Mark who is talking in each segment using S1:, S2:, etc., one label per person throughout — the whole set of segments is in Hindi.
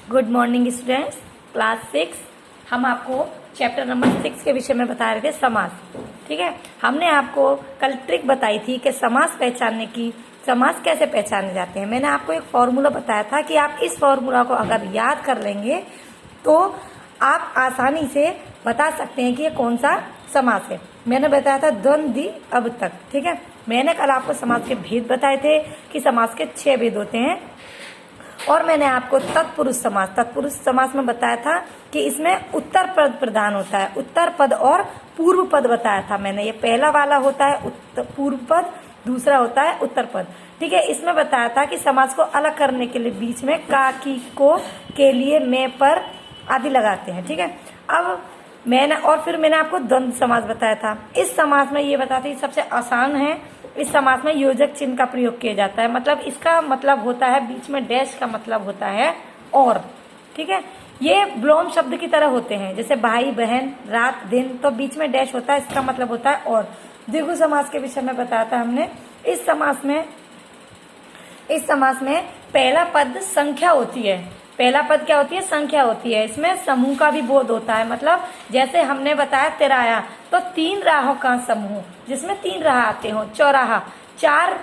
S1: Good morning students, class 6। हम आपको चैप्टर नंबर 6 के विषय में बता रहे थे समास। ठीक है, हमने आपको कल ट्रिक बताई थी कि समास पहचानने की, समास कैसे पहचाने जाते हैं। मैंने आपको एक फॉर्मूला बताया था कि आप इस फॉर्मूला को अगर याद कर लेंगे तो आप आसानी से बता सकते हैं कि ये कौन सा समास है। मैंने बताया था द्वंद्वी अब तक। ठीक है, मैंने कल आपको समास के भेद बताए थे कि समास के 6 भेद होते हैं, और मैंने आपको तत्पुरुष समास में बताया था कि इसमें उत्तर पद प्रधान होता है। उत्तर पद और पूर्व पद बताया था मैंने। ये पहला वाला होता है पूर्व पद, दूसरा होता है उत्तर पद। ठीक है, इसमें बताया था कि समास को अलग करने के लिए बीच में का, की, को, के लिए, में, पर आदि लगाते हैं। ठीक है, अब फिर मैंने आपको द्वंद्व समास बताया था। इस समास में ये बताते हैं सबसे आसान है। इस समास में योजक चिन्ह का प्रयोग किया जाता है। मतलब इसका मतलब होता है, बीच में डैश का मतलब होता है और। ठीक है, ये विलोम शब्द की तरह होते हैं, जैसे भाई बहन, रात दिन, तो बीच में डैश होता है, इसका मतलब होता है और। द्विगु समास के विषय में बताया था हमने। इस समास में पहला पद संख्या होती है। पहला पद क्या होती है? संख्या होती है। इसमें समूह का भी बोध होता है। मतलब जैसे हमने बताया तिराया, तो 3 राहों का समूह जिसमें 3 राह आते हो। चौराहा 4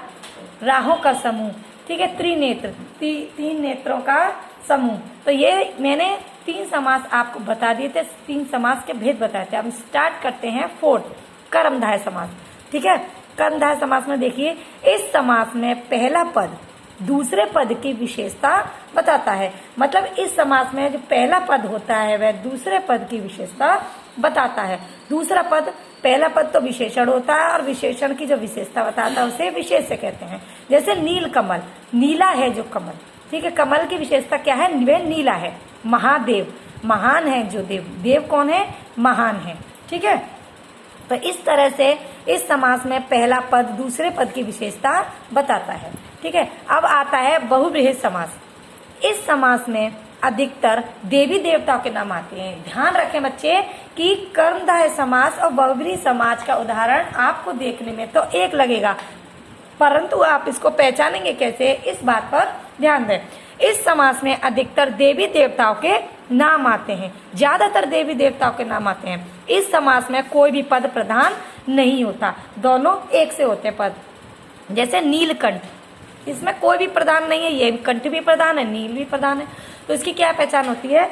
S1: राहों का समूह। ठीक है, त्रिनेत्र 3 नेत्रों का समूह। तो ये मैंने 3 समास आपको बता दिए थे, 3 समास के भेद बताए थे। अब स्टार्ट करते हैं 4 कर्मधारय समास। ठीक है, कर्मधारय समास में देखिए, इस समास में पहला पद दूसरे पद की विशेषता बताता है। मतलब इस समास में जो पहला पद होता है वह दूसरे पद की विशेषता बताता है। दूसरा पद, पहला पद तो विशेषण होता है, और विशेषण की जो विशेषता बताता है उसे विशेष्य कहते हैं। जैसे नील कमल, नीला है जो कमल। ठीक है, कमल की विशेषता क्या है? वह नीला है। महादेव, महान है जो देव। देव कौन है? महान है। ठीक है, तो इस तरह से इस समास में पहला पद दूसरे पद की विशेषता बताता है। ठीक है, अब आता है बहुव्रीहि समास। इस समास में अधिकतर देवी देवताओं के नाम आते हैं। ध्यान रखें बच्चे कि कर्मधारय समास और बहुव्रीहि समास का उदाहरण आपको देखने में तो एक लगेगा, परंतु आप इसको पहचानेंगे कैसे, इस बात पर ध्यान दें। इस समास में अधिकतर देवी देवताओं के नाम आते हैं, ज्यादातर देवी देवताओं के नाम आते हैं। इस समास में कोई भी पद प्रधान नहीं होता, दोनों एक से होते पद। जैसे नीलकंठ, इसमें कोई भी प्रधान नहीं है, ये कंठ भी प्रधान है, नील भी प्रधान है। तो इसकी क्या पहचान होती है?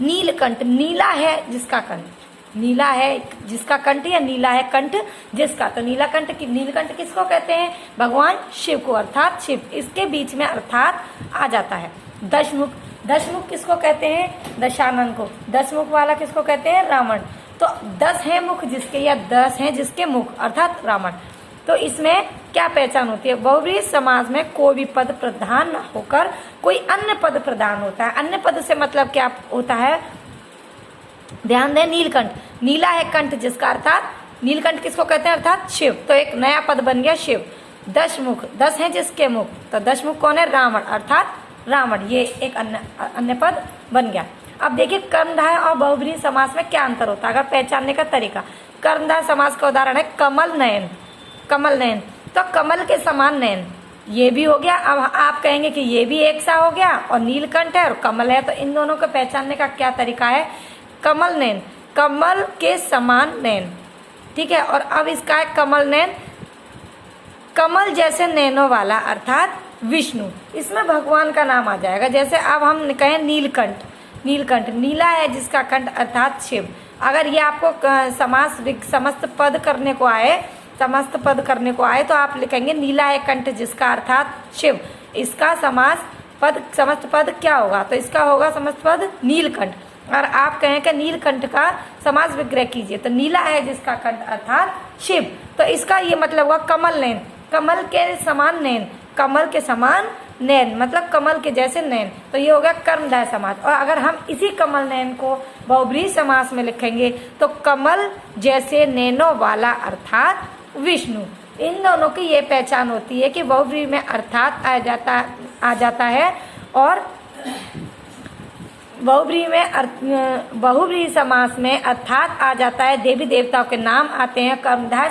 S1: नीलकंठ, नीला है जिसका कंठ, नीला है जिसका कंठ, या नीला है कंठ जिसका। तो नीलकंठ किसको कहते हैं? भगवान शिव को, अर्थात शिव। इसके बीच में अर्थात आ जाता है। दशमुख किसको कहते हैं? दशानन को। 10 मुख वाला किसको कहते हैं? रावण। तो 10 है मुख जिसके, या 10 है जिसके मुख, अर्थात रावण। तो इसमें क्या पहचान होती है? बहुव्रीहि समास में कोई भी पद प्रधान न होकर कोई अन्य पद प्रधान होता है। अन्य पद से मतलब क्या होता है? ध्यान दें, नीलकंठ, नीला है कंठ जिसका, अर्थात नीलकंठ किसको कहते हैं? अर्थात शिव। तो एक नया पद बन गया शिव। 10 मुख, 10 है जिसके मुख, तो 10 मुख कौन है? रावण, अर्थात रावण। ये एक अन्य पद बन गया। अब देखिए कर्मधारय और बहुव्रीहि समास में क्या अंतर होता है, अगर पहचानने का तरीका। कर्मधारय समास का उदाहरण है कमल नयन। कमल नयन, तो कमल के समान नयन, ये भी हो गया। अब आप कहेंगे कि ये भी एक सा हो गया, और नीलकंठ है और कमल है, तो इन दोनों को पहचानने का क्या तरीका है? कमल नयन, कमल के समान नयन। ठीक है, और अब इसका है कमल नयन, कमल जैसे नैनों वाला, अर्थात विष्णु। इसमें भगवान का नाम आ जाएगा। जैसे अब हम कहें नीलकंठ, नीला है जिसका कंठ, अर्थात शिव। अगर ये आपको समस्त पद करने को आए तो आप लिखेंगे नीला है कंठ जिसका, अर्थात शिव। इसका समस्त पद क्या होगा? तो इसका होगा समस्त पद नीलकंठ। और आप कहें कि नीलकंठ का समास विग्रह कीजिए, तो नीला है जिसका कंठ, अर्थात शिव। तो इसका ये मतलब हुआ कमल नयन, कमल के समान नयन, कमल के समान नयन मतलब कमल के जैसे नयन। तो ये हो गया कर्मधारय समास। और अगर हम इसी कमल नयन को बहुव्रीहि समास में लिखेंगे तो कमल जैसे नैनों वाला, अर्थात विष्णु। इन दोनों की ये पहचान होती है कि बहुव्रीहि में अर्थात आ जाता है, और बहुव्रीहि समास में अर्थात आ जाता है, देवी देवताओं के नाम आते हैं। कर्मधारय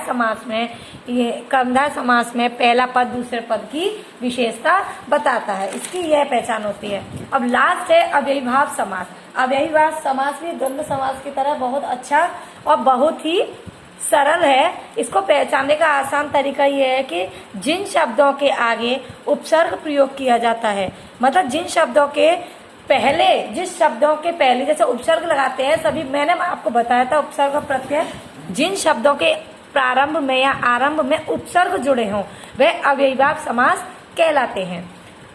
S1: समास में पहला पद दूसरे पद की विशेषता बताता है, इसकी यह पहचान होती है। अब लास्ट है अव्ययीभाव समास। अव्ययीभाव समास भी द्वंद्व समास की तरह बहुत अच्छा और बहुत ही सरल है। इसको पहचानने का आसान तरीका यह है कि जिन शब्दों के आगे उपसर्ग प्रयोग किया जाता है, मतलब जिन शब्दों के पहले, जिस शब्दों के पहले जैसे उपसर्ग लगाते हैं सभी, मैंने आपको बताया था उपसर्ग प्रत्यय, जिन शब्दों के प्रारंभ में या आरंभ में उपसर्ग जुड़े हों वह अव्ययीभाव समास कहलाते हैं।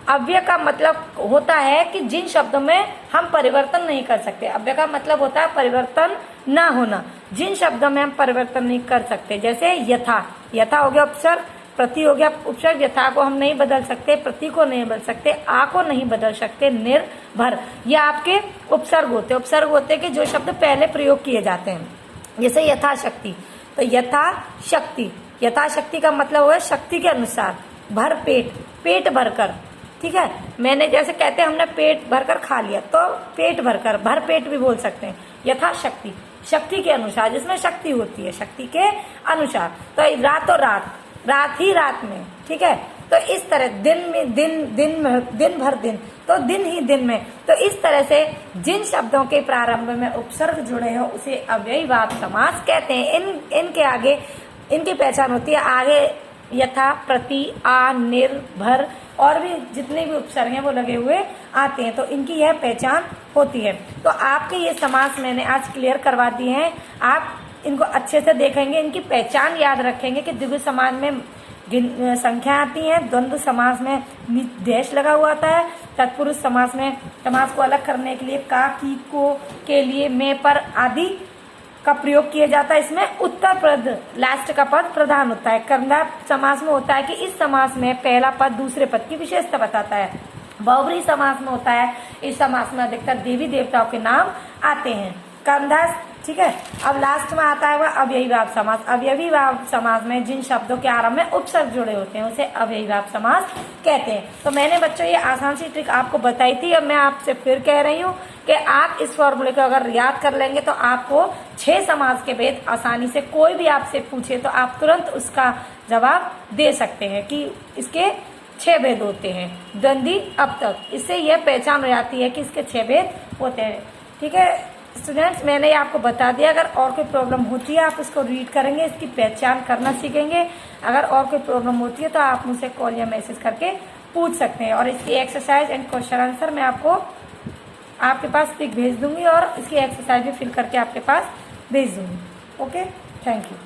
S1: अव्यय का मतलब होता है कि जिन शब्दों में हम परिवर्तन नहीं कर सकते। अव्यय का मतलब होता है परिवर्तन ना होना। जिन शब्दों में हम परिवर्तन नहीं कर सकते, जैसे यथा, यथा हो गया उपसर्ग, प्रति हो गया उपसर्ग। यथा को हम नहीं बदल सकते, प्रति को नहीं बदल सकते, आ को नहीं बदल सकते, निर्भर, ये आपके उपसर्ग होते हैं। उपसर्ग होते कि जो शब्द पहले प्रयोग किए जाते हैं, जैसे यथाशक्ति, तो यथाशक्ति, यथाशक्ति का मतलब हुआ शक्ति के अनुसार। भर पेट, पेट भरकर, ठीक है। मैंने जैसे कहते हैं हमने पेट भरकर खा लिया, तो पेट भरकर, भर पेट भी बोल सकते हैं। यथाशक्ति, शक्ति के अनुसार, जिसमें शक्ति होती है, शक्ति के अनुसार। तो रातों रात, रात ही रात में, ठीक है। तो इस तरह दिन में दिन भर दिन, तो दिन ही दिन में। तो इस तरह से जिन शब्दों के प्रारंभ में उपसर्ग जुड़े हो उसे अव्ययीभाव समास कहते हैं। इनके आगे इनकी पहचान होती है, आगे यथा, प्रति, आ, निर्भर और भी जितने भी उपसर्ग हैं वो लगे हुए आते हैं, तो इनकी यह पहचान होती है। तो आपके ये समास मैंने आज क्लियर करवा दिए हैं। आप इनको अच्छे से देखेंगे, इनकी पहचान याद रखेंगे कि द्विगु समास में संख्या आती है, द्वंद्व समास में देश लगा हुआ आता है, तत्पुरुष समास में समास को अलग करने के लिए का, की, को, के लिए, में, पर आदि का प्रयोग किया जाता है। इसमें उत्तर पद, लास्ट का पद प्रधान होता है। कर्मधारय समास में होता है कि इस समास में पहला पद दूसरे पद की विशेषता बताता है। बहुव्रीहि समास में होता है, इस समास में अधिकतर देवी देवताओं के नाम आते हैं। कर्मधारय, ठीक है। अब लास्ट में आता है वह अव्ययीभाव समास। अव्ययीभाव समास में जिन शब्दों के आरंभ में उपसर्ग जुड़े होते हैं उसे अव्ययीभाव समास कहते हैं। तो मैंने बच्चों ये आसान सी ट्रिक आपको बताई थी। अब मैं आपसे फिर कह रही हूँ कि आप इस फॉर्मूले को अगर याद कर लेंगे तो आपको 6 समास के भेद आसानी से, कोई भी आपसे पूछे तो आप तुरंत उसका जवाब दे सकते हैं कि इसके 6 भेद होते हैं द्वंद्वी अब तक। इससे यह पहचान हो जाती है कि इसके 6 भेद होते हैं, ठीक है। स्टूडेंट्स, मैंने आपको बता दिया। अगर और कोई प्रॉब्लम होती है आप इसको रीड करेंगे, इसकी पहचान करना सीखेंगे। अगर और कोई प्रॉब्लम होती है तो आप मुझसे कॉल या मैसेज करके पूछ सकते हैं। और इसकी एक्सरसाइज एंड क्वेश्चन आंसर मैं आपके पास पिक भेज दूंगी और इसकी एक्सरसाइज भी फिल करके आपके पास भेज दूंगी। Okay, thank you.